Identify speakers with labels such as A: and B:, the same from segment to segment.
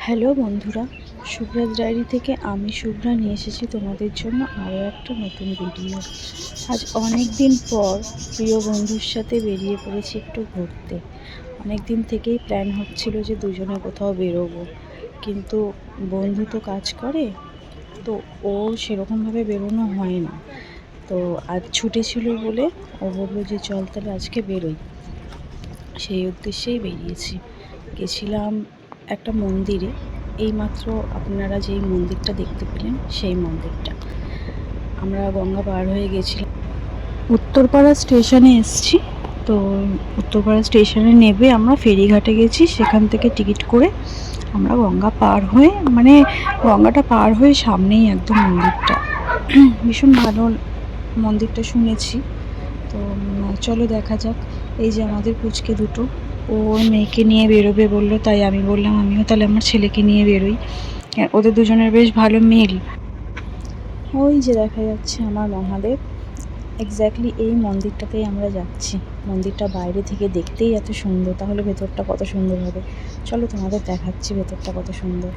A: Hello বন্ধুরা, শুভ্রাজ diary থেকে আমি শুভ্রা নিয়ে এসেছি তোমাদের জন্য আরও একটা নতুন ভিডিও। আজ অনেক দিন পর প্রিয় বন্ধুর সাথে বেরিয়ে পড়েছি একটু ঘুরতে। অনেক দিন থেকেই প্ল্যান হচ্ছিল যে দুজনে কোথাও বেরোবো, কিন্তু বন্ধু তো কাজ করে, তো ওর সেরকমভাবে বেরোনো হয় না। তো আজ ছুটি ছিল বলে ও বললো যে চল তাহলে আজকে বেরোই। সেই উদ্দেশ্যেই বেরিয়েছি। গেছিলাম একটা মন্দিরে, এইমাত্র আপনারা যেই মন্দিরটা দেখতে পেলেন সেই মন্দিরটা। আমরা গঙ্গা পার হয়ে গেছিলাম, উত্তরপাড়া স্টেশনে এসেছি। তো উত্তরপাড়া স্টেশনে নেমে আমরা ফেরিঘাটে গেছি, সেখান থেকে টিকিট করে আমরা গঙ্গা পার হয়ে, গঙ্গাটা পার হয়ে সামনেই একদম মন্দিরটা। ভীষণ ভালো মন্দিরটা শুনেছি। তো চলো দেখা যাক। এই যে আমাদের পুচকে দুটো, ওর মেয়েকে নিয়ে বেরোবে বললো, তাই আমি বললাম আমিও তাহলে আমার ছেলেকে নিয়ে বেরোই। ওদের দুজনের বেশ ভালো মিল। ওই যে দেখা যাচ্ছে আমার মহাদেব, এক্স্যাক্টলি এই মন্দিরটাতেই আমরা যাচ্ছি। মন্দিরটা বাইরে থেকে দেখতেই এত সুন্দর, তাহলে ভেতরটা কত সুন্দর হবে। চলো তোমাদের দেখাচ্ছি ভেতরটা কত সুন্দর।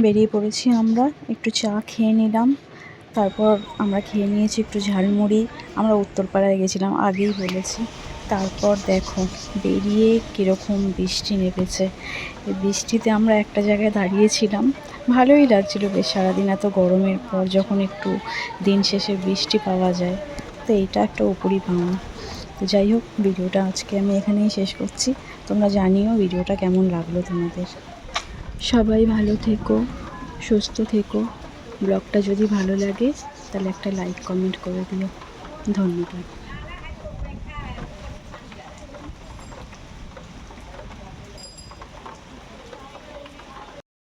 A: বেরিয়ে পড়েছি আমরা, একটু চা খেয়ে নিলাম। তারপর আমরা খেয়ে নিয়েছি একটু ঝালমুড়ি। আমরা উত্তরপাড়ায় গেছিলাম, আগেই বলেছি। তারপর দেখো বেরিয়ে কীরকম বৃষ্টি নেমেছে। এই বৃষ্টিতে আমরা একটা জায়গায় দাঁড়িয়েছিলাম, ভালোই লাগছিল বেশ। সারাদিন এত গরমের পর যখন একটু দিন শেষে বৃষ্টি পাওয়া যায়, তো এইটা একটা উপরি পাওনা। তো যাই হোক, ভিডিওটা আজকে আমি এখানেই শেষ করছি। তোমরা জানিও ভিডিওটা কেমন লাগলো তোমাদের। সবাই ভালো থেকো, সুস্থ থেকো। ব্লগটা যদি ভালো লাগে তাহলে একটা লাইক কমেন্ট করে দিও। ধন্যবাদ।